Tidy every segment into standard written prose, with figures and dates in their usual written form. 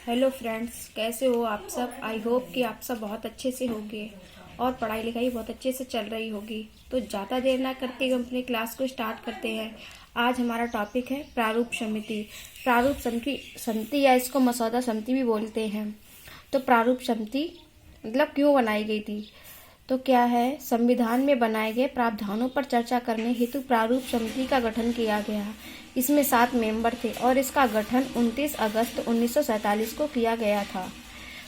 Hello friends, कैसे हो आप सब। आई होप कि आप सब बहुत अच्छे से होंगे और पढ़ाई लिखाई बहुत अच्छे से चल रही होगी। तो ज़्यादा देर ना करते हुए अपनी क्लास को स्टार्ट करते हैं। आज हमारा टॉपिक है प्रारूप समिति। प्रारूप समिति या इसको मसौदा समिति भी बोलते हैं। तो प्रारूप समिति मतलब क्यों बनाई गई थी, तो क्या है, संविधान में बनाए गए प्रावधानों पर चर्चा करने हेतु प्रारूप समिति का गठन किया गया। इसमें 7 मेंबर थे और इसका गठन 29 अगस्त 1947 को किया गया था।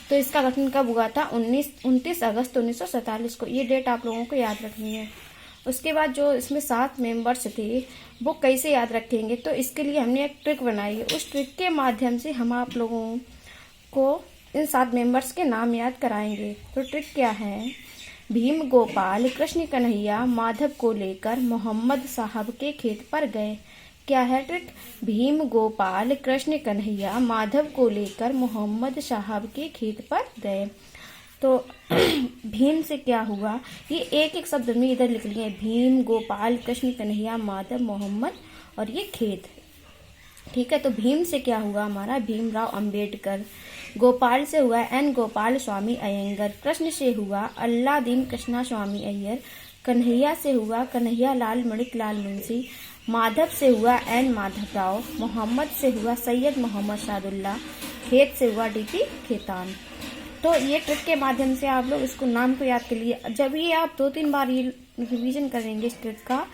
तो इसका गठन कब हुआ था? 29 अगस्त 1947 को। ये डेट आप लोगों को याद रखनी है। उसके बाद जो इसमें 7 मेंबर्स थे वो कैसे याद रखेंगे, तो इसके लिए हमने एक ट्रिक बनाई है। उस ट्रिक के माध्यम से हम आप लोगों को इन 7 मेंबर्स के नाम याद कराएंगे। तो ट्रिक क्या है? भीम गोपाल कृष्ण कन्हैया माधव को लेकर मोहम्मद साहब के खेत पर गए। क्या है ट्रिक? भीम गोपाल कृष्ण कन्हैया माधव को लेकर मोहम्मद साहब के खेत पर गए। तो भीम से क्या हुआ, ये एक एक शब्द में इधर लिख लिए, भीम गोपाल कृष्ण कन्हैया माधव मोहम्मद और ये खेत। ठीक है, तो भीम से क्या हुआ हमारा? भीमराव अंबेडकर। गोपाल से हुआ एन गोपाल स्वामी अयंगर। कृष्ण से हुआ अल्लादीन कृष्णा स्वामी अय्यर। कन्हैया से हुआ कन्हैया लाल मणिकलाल मुंशी। माधव से हुआ एन माधवराव। मोहम्मद से हुआ सैयद मोहम्मद शादुल्ला। खेत से हुआ डीपी खेतान। तो ये ट्रिक के माध्यम से आप लोग इसको नाम को याद कर लिए। जब ये आप 2-3 बार ये रिवीजन करेंगे इस ट्रिक का,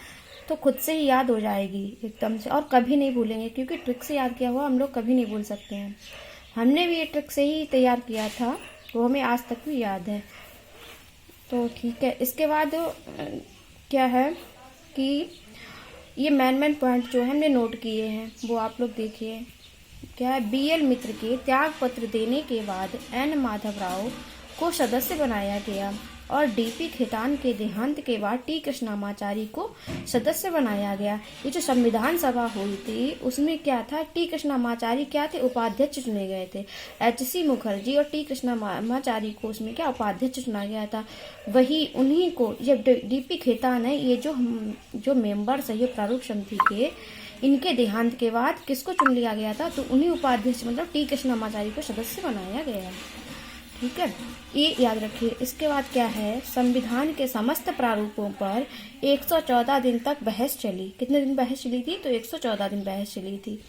तो खुद से ही याद हो जाएगी एकदम से, और कभी नहीं भूलेंगे, क्योंकि ट्रिक से याद किया हुआ हम लोग कभी नहीं भूल सकते हैं। हमने भी ये ट्रिक से ही तैयार किया था, वो हमें आज तक भी याद है। तो ठीक है, इसके बाद क्या है कि ये मेन पॉइंट जो है हमने नोट किए हैं वो आप लोग देखिए। क्या है? बीएल मित्र के त्याग पत्र देने के बाद एन माधवराव को सदस्य बनाया गया और डीपी खेतान के देहांत के बाद टी कृष्णामाचारी को सदस्य बनाया गया। ये जो संविधान सभा हुई थी उसमें क्या था, टी कृष्णामाचारी क्या थे? उपाध्यक्ष चुने गए थे। एचसी मुखर्जी और टी कृष्णामाचारी को उसमें क्या उपाध्यक्ष चुना गया था। वही उन्हीं को ये डीपी खेतान है, ये जो मेंबर्स है ये प्रारूप समिति के, इनके देहांत के बाद किसको चुन लिया गया था? तो उन्हीं उपाध्यक्ष मतलब टी कृष्णामाचारी को सदस्य बनाया गया। ठीक है, ये याद रखिए। इसके बाद क्या है, संविधान के समस्त प्रारूपों पर 114 दिन तक बहस चली। कितने दिन बहस चली थी? तो 114 दिन बहस चली थी।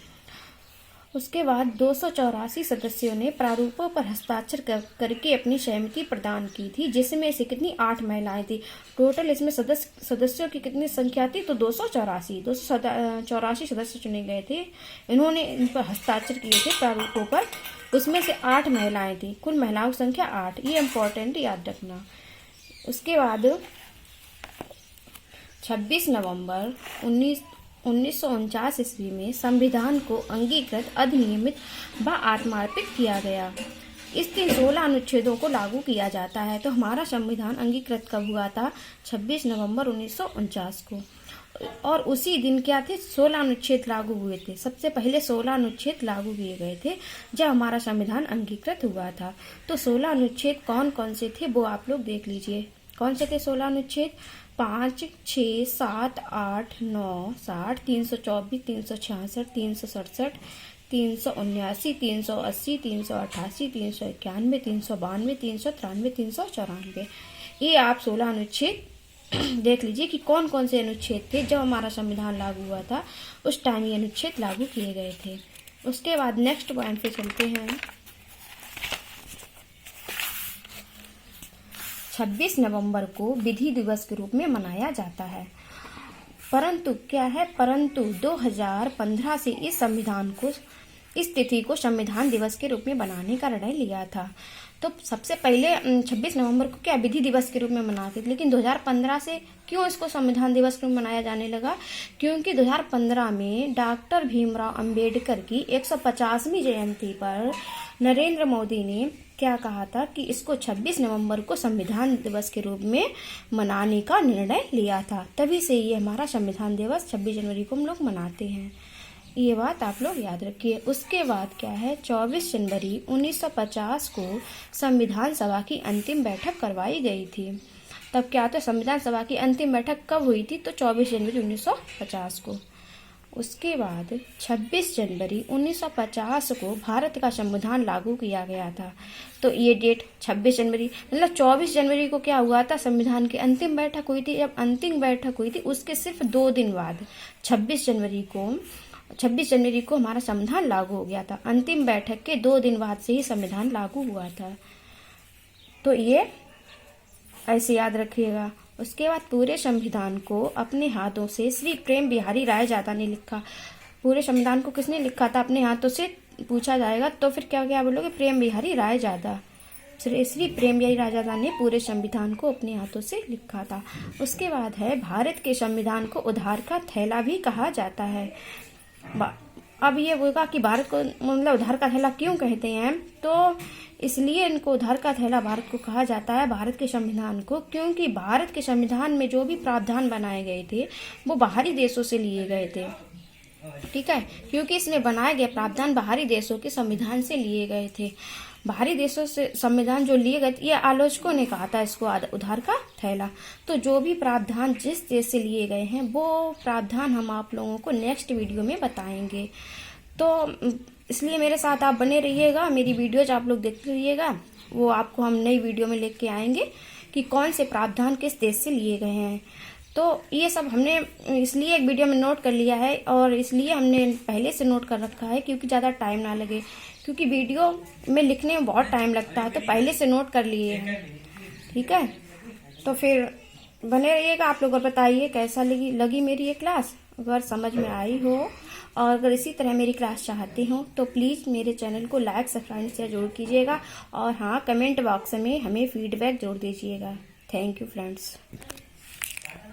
उसके बाद 284 सदस्यों ने प्रारूपों पर हस्ताक्षर करके अपनी सहमति प्रदान की थी, जिसमें से कितनी 8 महिलाएं थी। टोटल इसमें सदस्यों की कितनी संख्या थी? तो 284 सदस्य चुने गए थे। इन्होंने इन पर हस्ताक्षर किए थे प्रारूपों पर। उसमें से 8 महिलाएं थी। कुल महिलाओं की संख्या 8। ये इम्पोर्टेंट याद रखना। उसके बाद 26 नवंबर 1949 ईस्वी में संविधान को अंगीकृत, अधिनियमित व आत्मार्पित किया गया। इस दिन 16 अनुच्छेदों को लागू किया जाता है। तो हमारा संविधान अंगीकृत कब हुआ था? 26 नवंबर 1949 को। और उसी दिन क्या थे? 16 अनुच्छेद लागू हुए थे। सबसे पहले 16 अनुच्छेद लागू किए गए थे जब हमारा संविधान अंगीकृत हुआ था। तो 16 अनुच्छेद कौन कौन से थे वो आप लोग देख लीजिए। कौन से थे 16 अनुच्छेद? 5, 6, 7, 8, 9, 60, 324, 366, 367, 379, 380, 388, 391, 392, 393, 394। ये आप 16 अनुच्छेद देख लीजिए कि कौन कौन से अनुच्छेद थे जब हमारा संविधान लागू हुआ था, उस टाइम ये अनुच्छेद लागू किए गए थे। उसके बाद नेक्स्ट पॉइंट पे चलते हैं। 26 नवंबर को विधि दिवस के रूप में मनाया जाता है। परंतु क्या है, परंतु 2015 से इस तिथि को संविधान दिवस के रूप में बनाने का निर्णय लिया था। तो सबसे पहले 26 नवंबर को क्या विधि दिवस के रूप में मनाते थे, लेकिन 2015 से क्यों इसको संविधान दिवस के रूप में मनाया जाने लगा? क्योंकि 2015 में डॉक्टर भीमराव अंबेडकर की 150वीं जयंती पर नरेंद्र मोदी ने क्या कहा था कि इसको 26 नवंबर को संविधान दिवस के रूप में मनाने का निर्णय लिया था। तभी से ये हमारा संविधान दिवस 26 जनवरी को हम लोग मनाते हैं। ये बात आप लोग याद रखिए। उसके बाद क्या है, 24 जनवरी 1950 को संविधान सभा की अंतिम बैठक करवाई गई थी। तब क्या, तो संविधान सभा की अंतिम बैठक कब हुई थी? तो 24 जनवरी 1950 को। उसके बाद 26 जनवरी 1950 को भारत का संविधान लागू किया गया था। तो ये डेट 26 जनवरी मतलब 24 जनवरी को क्या हुआ था, संविधान की अंतिम बैठक हुई थी। जब अंतिम बैठक हुई थी उसके सिर्फ 2 दिन बाद 26 जनवरी को हमारा संविधान लागू हो गया था। अंतिम बैठक के 2 दिन बाद से ही संविधान लागू हुआ था। तो ये ऐसे याद रखिएगा। उसके बाद पूरे संविधान को अपने हाथों से श्री प्रेम बिहारी रायजादा ने लिखा। पूरे संविधान को किसने लिखा था? अपने हाथों से पूछा जाएगा तो फिर क्या क्या बोलोगे? प्रेम बिहारी रायजादा। श्री प्रेम बिहारी रायजादा ने पूरे संविधान को अपने हाथों से लिखा था। उसके बाद है भारत के संविधान को उधार का थैला भी कहा जाता है। अब ये होगा कि भारत को मतलब उधार का थैला क्यों कहते हैं, तो इसलिए इनको उधार का थैला भारत को कहा जाता है, भारत के संविधान को, क्योंकि भारत के संविधान में जो भी प्रावधान बनाए गए थे वो बाहरी देशों से लिए गए थे। ठीक है, क्योंकि इसमें बनाए गए प्रावधान बाहरी देशों के संविधान से लिए गए थे। बाहरी देशों से संविधान जो लिए गए, ये आलोचकों ने कहा था इसको उधार का थैला। तो जो भी प्रावधान जिस देश से लिए गए हैं वो प्रावधान हम आप लोगों को नेक्स्ट वीडियो में बताएंगे। तो इसलिए मेरे साथ आप बने रहिएगा, मेरी वीडियोज आप लोग देखते रहिएगा। वो आपको हम नई वीडियो में लेके आएंगे कि कौन से प्रावधान किस देश से लिए गए हैं। तो ये सब हमने इसलिए एक वीडियो में नोट कर लिया है, और इसलिए हमने पहले से नोट कर रखा है क्योंकि ज़्यादा टाइम ना लगे, क्योंकि वीडियो में लिखने में बहुत टाइम लगता है, तो पहले से नोट कर लिए हैं। ठीक है, तो फिर बने रहिएगा। आप लोग बताइए कैसा लगी मेरी ये क्लास। अगर समझ में आई हो और अगर इसी तरह मेरी क्लास चाहते हो तो प्लीज़ मेरे चैनल को लाइक सब्सक्राइब शेयर जरूर कीजिएगा। और हाँ, कमेंट बॉक्स में हमें फीडबैक जरूर दीजिएगा। Thank you friends.